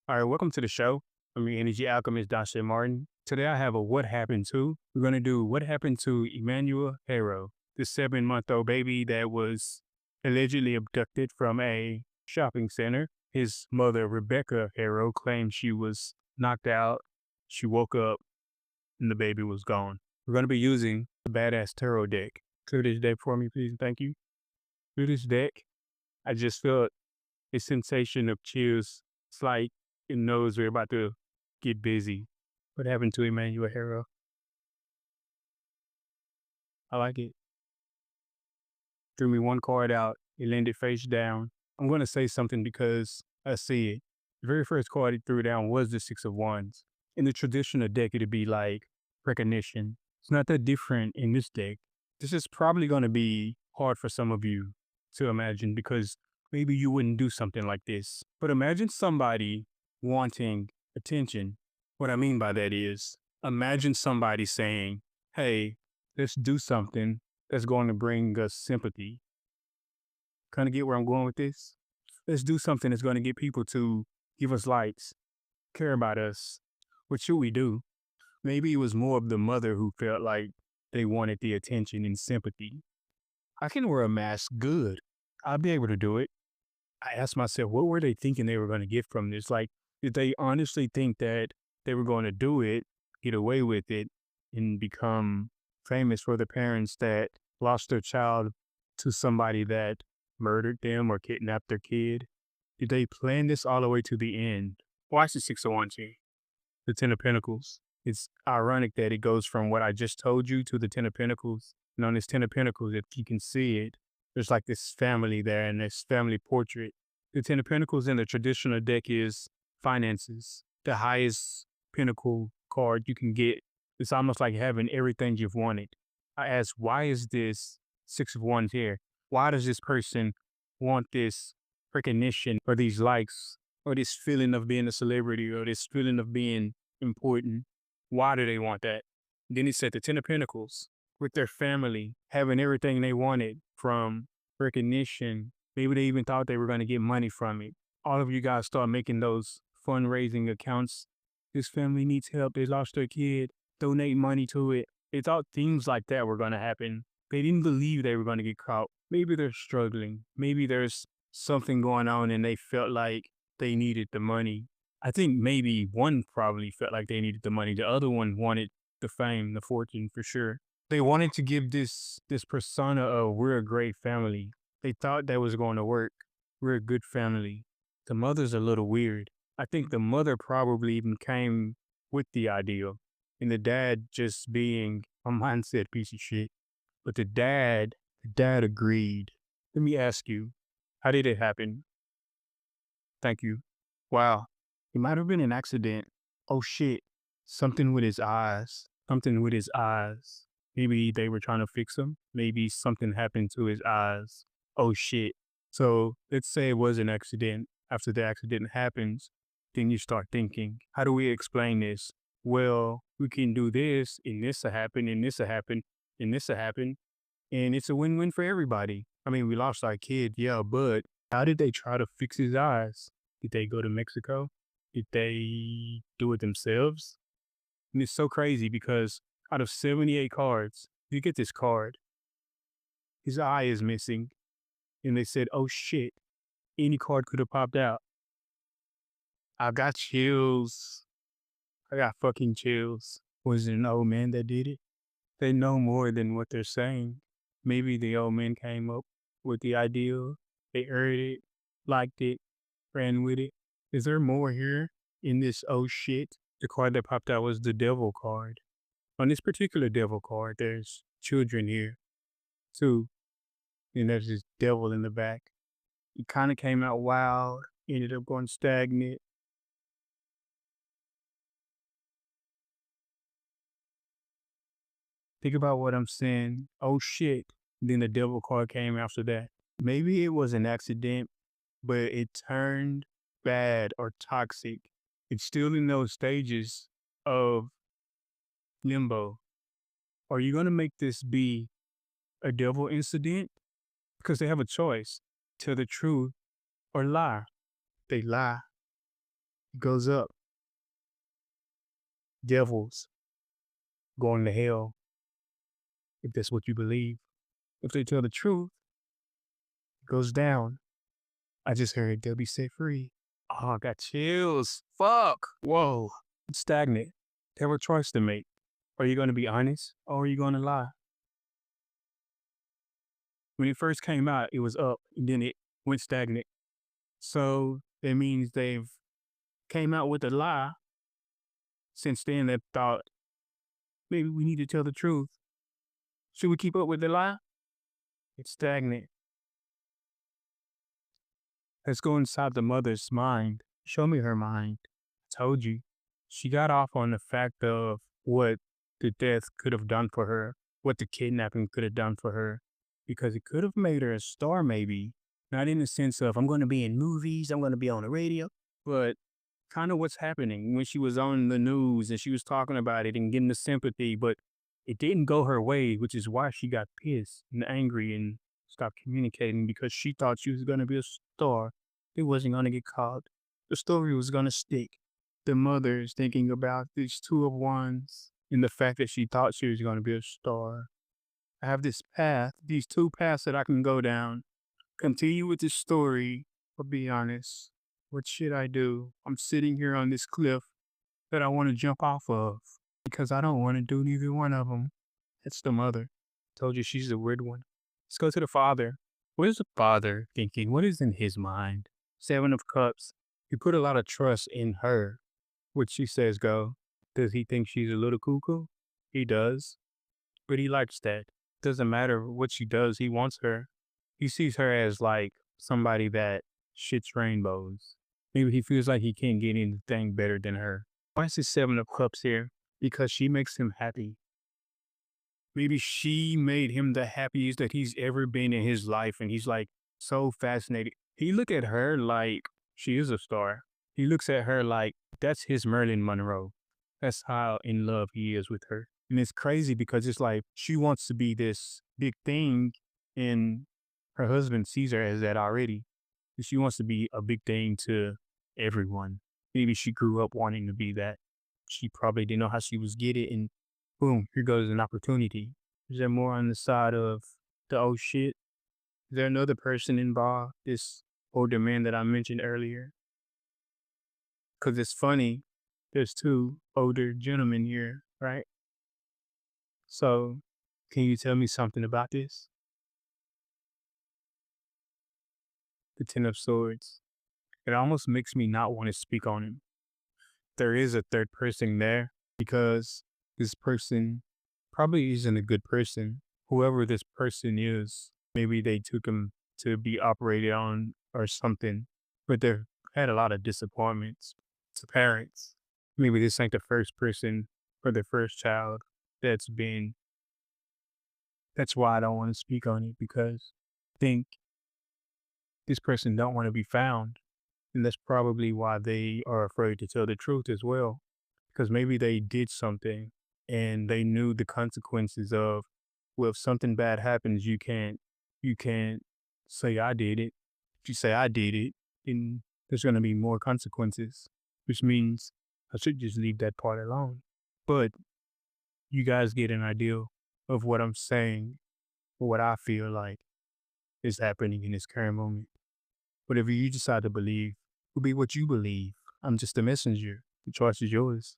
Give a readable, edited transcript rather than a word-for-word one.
All right, welcome to the show. I'm your energy alchemist, Dasha Martin. Today I have a What Happened To. We're going to do What Happened to Emmanuel Haro, the 7-month-old baby that was allegedly abducted from a shopping center. His mother, Rebecca Haro, claimed she was knocked out. She woke up and the baby was gone. We're going to be using the Badass Tarot deck. Clear this deck for me, please. Thank you. Through this deck, I just felt a sensation of chills. It's like it knows we're about to get busy. What happened to Emmanuel Haro? I like it. Threw me one card out. It landed face down. I'm going to say something because I see it. The very first card it threw down was the Six of Wands. In the traditional deck, it'd be like recognition. It's not that different in this deck. This is probably going to be hard for some of you to imagine because maybe you wouldn't do something like this. But imagine somebody wanting attention. What I mean by that is imagine somebody saying, hey, let's do something that's going to bring us sympathy. Kind of get where I'm going with this? Let's do something that's going to get people to give us likes, care about us. What should we do? Maybe it was more of the mother who felt like they wanted the attention and sympathy. I can wear a mask good. I'll be able to do it. I asked myself, what were they thinking they were going to get from this? Like, did they honestly think that they were going to do it, get away with it, and become famous for the parents that lost their child to somebody that murdered them or kidnapped their kid? Did they plan this all the way to the end? Watch the 601 here, the 10 of Pentacles. It's ironic that it goes from what I just told you to the 10 of Pentacles. And on this 10 of Pentacles, if you can see it, there's like this family there and this family portrait. The 10 of Pentacles in the traditional deck is finances, the highest pinnacle card you can get. It's almost like having everything you've wanted. I asked, why is this Six of Wands here? Why does this person want this recognition or these likes or this feeling of being a celebrity or this feeling of being important? Why do they want that? Then he said the 10 of Pentacles with their family, having everything they wanted from recognition. Maybe they even thought they were going to get money from it. All of you guys start making those fundraising accounts. This family needs help. They lost their kid. Donate money to it. They thought things like that were going to happen. They didn't believe they were going to get caught. Maybe they're struggling. Maybe there's something going on and they felt like they needed the money. I think maybe one probably felt like they needed the money. The other one wanted the fame, the fortune for sure. They wanted to give this persona of we're a great family. They thought that was going to work. We're a good family. The mother's a little weird. I think the mother probably even came with the idea, and the dad just being a mindset piece of shit. But the dad agreed. Let me ask you, how did it happen? Thank you. Wow. It might have been an accident. Oh shit. Something with his eyes. Something with his eyes. Maybe they were trying to fix him. Maybe something happened to his eyes. Oh shit. So let's say it was an accident. After the accident happens, then you start thinking, how do we explain this? Well, we can do this, and this will happen, and this will happen, and this will happen. And it's a win-win for everybody. I mean, we lost our kid, yeah, but how did they try to fix his eyes? Did they go to Mexico? Did they do it themselves? And it's so crazy because out of 78 cards, you get this card, his eye is missing. And they said, oh shit, any card could have popped out. I got chills. I got fucking chills. Was it an old man that did it? They know more than what they're saying. Maybe the old man came up with the idea. They heard it, liked it, ran with it. Is there more here in this oh shit? The card that popped out was the devil card. On this particular devil card, there's children here too. And there's this devil in the back. It kind of came out wild, ended up going stagnant. Think about what I'm saying. Oh shit. Then the devil card came after that. Maybe it was an accident, but it turned bad or toxic. It's still in those stages of limbo. Are you going to make this be a devil incident? Because they have a choice, tell the truth or lie. They lie. It goes up. Devils going to hell, if that's what you believe. If they tell the truth, it goes down. I just heard they'll be set free. Oh, I got chills. Fuck. Whoa. It's stagnant. They have a choice to make. Are you going to be honest or are you going to lie? When it first came out, it was up and then it went stagnant. So that means they've came out with a lie. Since then, they've thought maybe we need to tell the truth. Should we keep up with the lie? It's stagnant. Let's go inside the mother's mind. Show me her mind. I told you. She got off on the fact of what the death could have done for her, what the kidnapping could have done for her, because it could have made her a star, maybe. Not in the sense of I'm going to be in movies, I'm going to be on the radio, but kind of what's happening when she was on the news and she was talking about it and getting the sympathy, but it didn't go her way, which is why she got pissed and angry and stopped communicating because she thought she was going to be a star. It wasn't going to get caught. The story was going to stick. The mother is thinking about these two of ones and the fact that she thought she was going to be a star. I have this path, these two paths that I can go down. Continue with this story, or be honest. What should I do? I'm sitting here on this cliff that I want to jump off of because I don't want to do neither one of them. It's the mother. Told you she's the weird one. Let's go to the father. What is the father thinking? What is in his mind? Seven of Cups. He put a lot of trust in her, which she says go. Does he think she's a little cuckoo? He does, but he likes that. Doesn't matter what she does, he wants her. He sees her as like somebody that shits rainbows. Maybe he feels like he can't get anything better than her. Why is this Seven of Cups here? Because she makes him happy. Maybe she made him the happiest that he's ever been in his life. And he's like so fascinated. He look at her like she is a star. He looks at her like that's his Marilyn Monroe. That's how in love he is with her. And it's crazy because it's like she wants to be this big thing and her husband sees her as that already. She wants to be a big thing to everyone. Maybe she grew up wanting to be that. She probably didn't know how she was get it and boom, here goes an opportunity. Is there more on the side of the oh shit? Is there another person involved? This older man that I mentioned earlier? Because it's funny, there's two older gentlemen here, right? So, can you tell me something about this? The Ten of Swords. It almost makes me not want to speak on him. There is a third person there because this person probably isn't a good person. Whoever this person is, maybe they took him to be operated on or something, but they've had a lot of disappointments to parents. Maybe this ain't the first person or the first child that's been. That's why I don't want to speak on it because I think this person don't want to be found. And that's probably why they are afraid to tell the truth as well. Because maybe they did something and they knew the consequences of, well, if something bad happens, you can't say I did it. If you say I did it, then there's going to be more consequences, which means I should just leave that part alone. But you guys get an idea of what I'm saying, or what I feel like is happening in this current moment. Whatever you decide to believe will be what you believe. I'm just a messenger. The choice is yours.